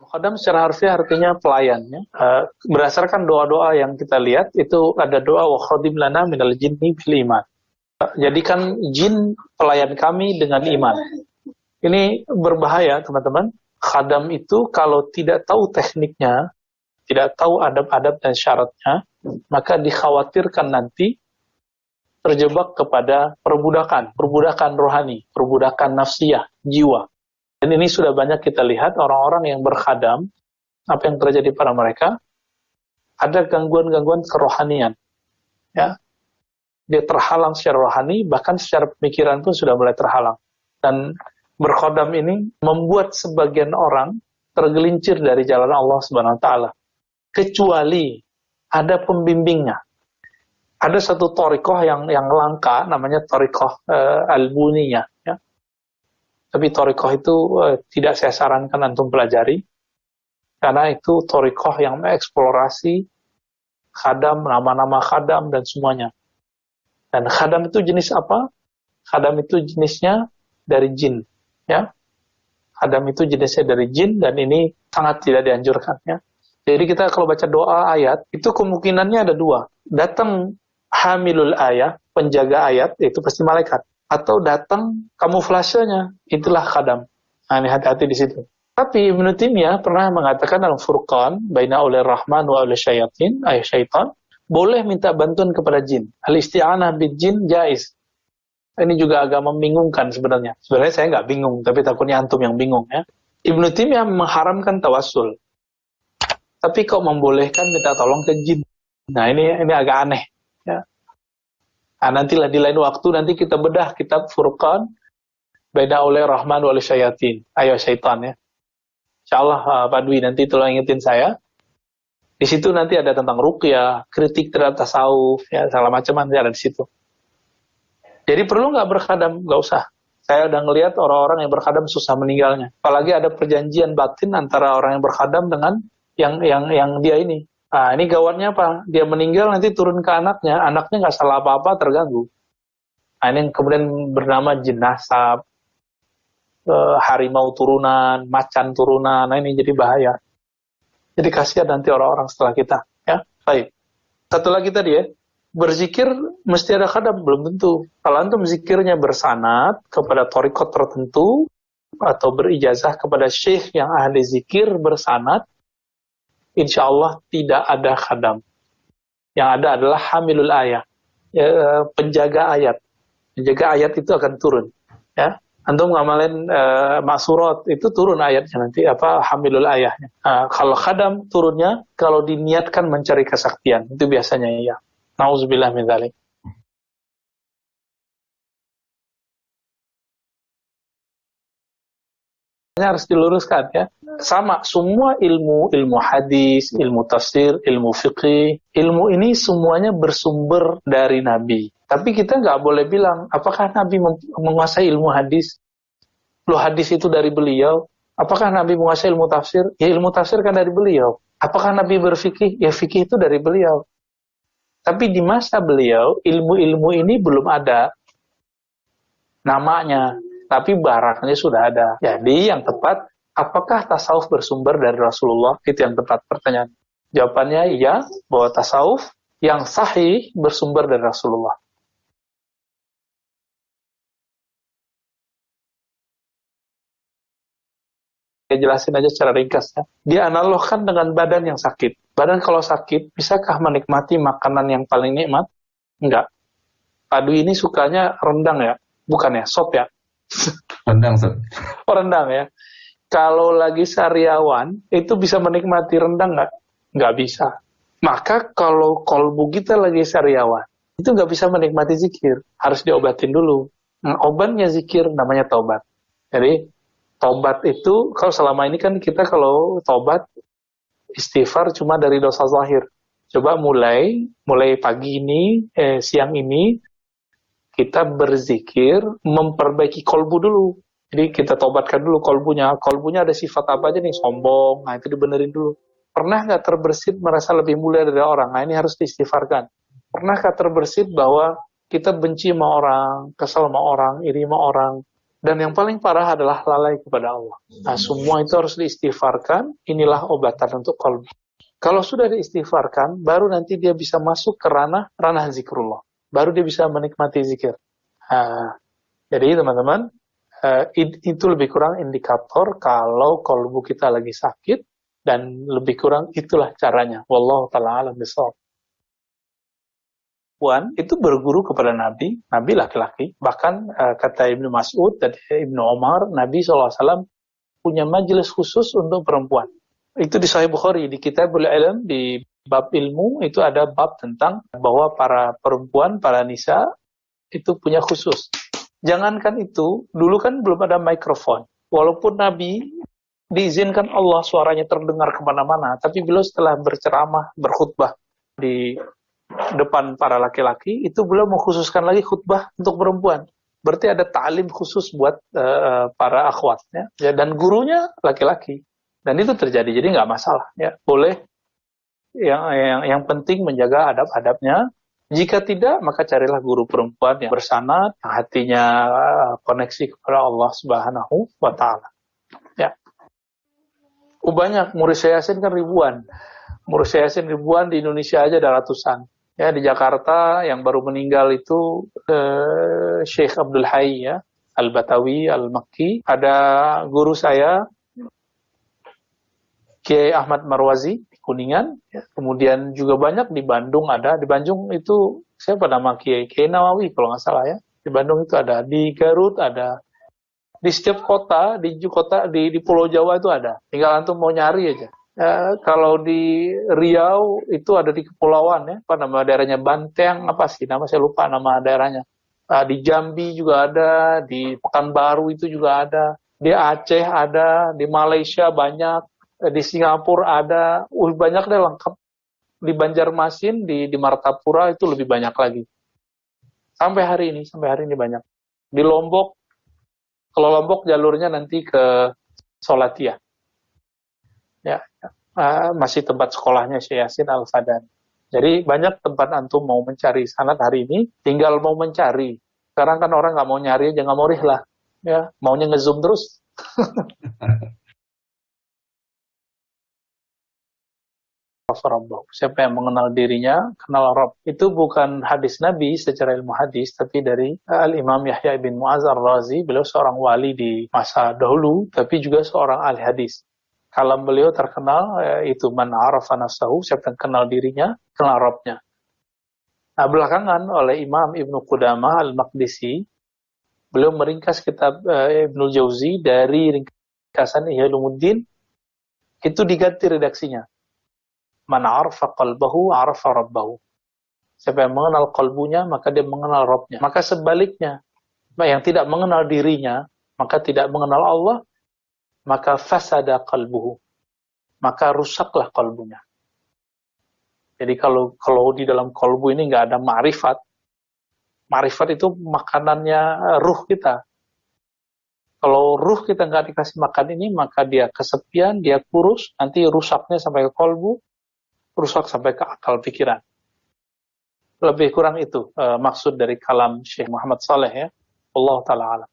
Khadam secara harfiah artinya pelayan. Ya. Berdasarkan doa-doa yang kita lihat, itu ada doa wa khadim lana minal jinni bil iman. Jadikan jin pelayan kami dengan iman. Ini berbahaya, teman-teman. Khadam itu kalau tidak tahu tekniknya, tidak tahu adab-adab dan syaratnya, maka dikhawatirkan nanti terjebak kepada perbudakan rohani, perbudakan nafsiyah, jiwa. Dan ini sudah banyak kita lihat orang-orang yang berkhadam, apa yang terjadi pada mereka, ada gangguan-gangguan kerohanian. Ya. Dia terhalang secara rohani, bahkan secara pemikiran pun sudah mulai terhalang. Dan berkhadam ini membuat sebagian orang tergelincir dari jalan Allah Subhanahu wa taala. Kecuali ada pembimbingnya. Ada satu thariqah yang langka, namanya thariqah al-buniyah. Ya. Tapi thariqah itu tidak saya sarankan antum pelajari, karena itu thariqah yang mengeksplorasi khadam, nama-nama khadam dan semuanya. Dan khadam itu jenis apa? Khadam itu jenisnya dari jin. Ya. Khadam itu jenisnya dari jin, dan ini sangat tidak dianjurkan. Ya. Jadi kita kalau baca doa ayat, itu kemungkinannya ada dua. Datang hamilul ayat, penjaga ayat, itu pasti malaikat. Atau datang kamuflasenya, itulah khadam. Nah, ini hati-hati di situ. Tapi Ibnu Taimiyah pernah mengatakan dalam Furqan, baina ulir rahman wa ulir syayatin, ayat syaitan, boleh minta bantuan kepada jin. Al-isti'anah bil jin jaiz. Ini juga agak membingungkan sebenarnya. Sebenarnya saya nggak bingung, tapi takutnya antum yang bingung. Ya. Ibnu Taimiyah mengharamkan tawassul. Tapi kok membolehkan minta tolong ke jin. Nah, ini agak aneh. Ya. Nah, nantilah di lain waktu nanti kita bedah kitab Furqan baina ulir rahman wa ulir syayatin, ayat syaitan. Ya. Insyaallah Pak Dwi nanti tolong ingetin saya. Di situ nanti ada tentang ruqyah, kritik terhadap tasawuf, ya, segala macam nanti ada di situ. Jadi perlu nggak berkhadam? Nggak usah. Saya udah ngelihat orang-orang yang berkhadam susah meninggalnya. Apalagi ada perjanjian batin antara orang yang berkhadam dengan yang dia ini. Nah, ini gawatnya apa? Dia meninggal nanti turun ke anaknya nggak salah apa-apa terganggu. Nah, ini yang kemudian bernama jin nasab, harimau turunan, macan turunan. Nah, ini jadi bahaya. Jadi kasihan nanti orang-orang setelah kita. Ya, baik. Satu lagi tadi ya, berzikir mesti ada khadam, belum tentu. Kalau antum zikirnya bersanad kepada thariqat tertentu atau berijazah kepada syekh yang ahli zikir bersanad, insya Allah tidak ada khadam. Yang ada adalah hamilul ayat, ya, penjaga ayat. Penjaga ayat itu akan turun. Ya. Antum ngamalin maksurat, itu turun ayatnya nanti, hamilul ayahnya. Kalau khadam turunnya, kalau diniatkan mencari kesaktian, itu biasanya ya. Nauzubillah min dzalik. Harus diluruskan ya. Sama, semua ilmu hadis, ilmu tafsir, ilmu fiqih, ilmu ini semuanya bersumber dari Nabi. Tapi kita nggak boleh bilang, apakah Nabi menguasai ilmu hadis? Loh, hadis itu dari beliau. Apakah Nabi menguasai ilmu tafsir? Ya, ilmu tafsir kan dari beliau. Apakah Nabi berfikih? Ya, fikih itu dari beliau. Tapi di masa beliau, ilmu-ilmu ini belum ada namanya. Tapi barangnya sudah ada. Jadi yang tepat, apakah tasawuf bersumber dari Rasulullah? Itu yang tepat pertanyaan. Jawabannya ya, bahwa tasawuf yang sahih bersumber dari Rasulullah. Saya jelasin aja secara ringkas ya. Dia analogkan dengan badan yang sakit. Badan kalau sakit, bisakah menikmati makanan yang paling nikmat? Enggak. Pak Dwi ini sukanya rendang ya? Bukan ya, sop ya? Rendang, Sob. Oh, rendang ya. Kalau lagi sariawan, itu bisa menikmati rendang nggak? Nggak bisa. Maka kalau kolbu kita lagi sariawan, itu nggak bisa menikmati zikir. Harus diobatin dulu. Nah, obatnya zikir namanya taubat. Jadi, taubat itu, kalau selama ini kan kita kalau taubat, istighfar cuma dari dosa zahir. Coba mulai pagi ini, siang ini, kita berzikir, memperbaiki kolbu dulu. Jadi kita tobatkan dulu kolbunya. Kolbunya ada sifat apa aja nih? Sombong. Nah, itu dibenerin dulu. Pernah nggak terbersit merasa lebih mulia dari orang? Nah, ini harus diistighfarkan. Pernahkah terbersit bahwa kita benci sama orang, kesal sama orang, iri sama orang? Dan yang paling parah adalah lalai kepada Allah. Nah, semua itu harus diistighfarkan. Inilah obatan untuk qalbi. Kalau sudah diistighfarkan, baru nanti dia bisa masuk ke ranah zikrullah. Baru dia bisa menikmati zikir. Jadi teman-teman, itu lebih kurang indikator kalau qalbu kita lagi sakit, dan lebih kurang itulah caranya. Wallahu ta'ala a'lam bishawab. Itu berguru kepada Nabi laki-laki. Bahkan kata Ibnu Mas'ud dan Ibnu Umar, Nabi SAW punya majelis khusus untuk perempuan. Itu di Sahih Bukhari, di Kitabul Ilm, di bab ilmu, itu ada bab tentang bahwa para perempuan, para nisa, itu punya khusus. Jangankan itu, dulu kan belum ada mikrofon. Walaupun Nabi diizinkan Allah suaranya terdengar kemana-mana, tapi beliau setelah berceramah, berkhutbah di depan para laki-laki, itu beliau mengkhususkan lagi khutbah untuk perempuan. Berarti ada ta'lim khusus buat para akhwatnya, ya, dan gurunya laki-laki. Dan itu terjadi, jadi nggak masalah. Ya, boleh. Yang penting menjaga adab-adabnya. Jika tidak, maka carilah guru perempuan yang bersanad, yang hatinya koneksi kepada Allah Subhanahu wa Ta'ala. Ya. Banyak, murid Yasin kan ribuan. Murid Yasin ribuan, di Indonesia aja ada ratusan. Ya, di Jakarta yang baru meninggal itu Syekh Abdul Hayy, ya, Al-Batawi, Al-Makki. Ada guru saya, Kiai Ahmad Marwazi di Kuningan, ya. Kemudian juga banyak di Bandung ada. Di Bandung itu siapa nama Kiai Nawawi kalau nggak salah, ya. Di Bandung itu ada, di Garut ada, di setiap kota, di Pulau Jawa itu ada. Tinggal antum mau nyari aja. Kalau di Riau itu ada di kepulauan, ya. Apa nama daerahnya, Banteng apa sih? Nama saya lupa nama daerahnya. Di Jambi juga ada, di Pekanbaru itu juga ada, di Aceh ada, di Malaysia banyak. Di Singapura ada, banyak deh, lengkap. Di Banjarmasin, di Martapura itu lebih banyak lagi. Sampai hari ini banyak. Di Lombok, kalau Lombok jalurnya nanti ke Solatia. Ya, masih tempat sekolahnya Syekh Yasin Al-Fadan. Jadi banyak tempat antum mau mencari sanad hari ini, tinggal mau mencari. Sekarang kan orang nggak mau nyari, jangan mau rihlah. Ya, maunya nge-zoom terus. Siapa yang mengenal dirinya, kenal Rabb. Itu bukan hadis Nabi secara ilmu hadis, tapi dari Al-Imam Yahya bin Mu'az Ar-Razi. Beliau seorang wali di masa dahulu, tapi juga seorang ahli hadis. Kalam beliau terkenal, itu man arafa nafsahu, siapa yang kenal dirinya, kenal Rabbnya. Nah, belakangan oleh Imam Ibnu Qudamah Al-Maqdisi, beliau meringkas kitab Ibnul Jauzi dari ringkasan Ihya Ulumuddin, itu diganti redaksinya. Man arafa qalbahu arafa rabbahu. Siapa yang mengenal kalbunya, maka dia mengenal Rabbnya. Maka sebaliknya, yang tidak mengenal dirinya, maka tidak mengenal Allah, maka fasada qalbuhu. Maka rusaklah kalbunya. Jadi kalau di dalam kalbu ini nggak ada ma'rifat. Ma'rifat itu makanannya ruh kita. Kalau ruh kita nggak dikasih makan ini, maka dia kesepian, dia kurus, nanti rusaknya sampai ke kalbu, rusak sampai ke akal pikiran. Lebih kurang itu maksud dari kalam Syekh Muhammad Saleh, ya. Allah Ta'ala alam.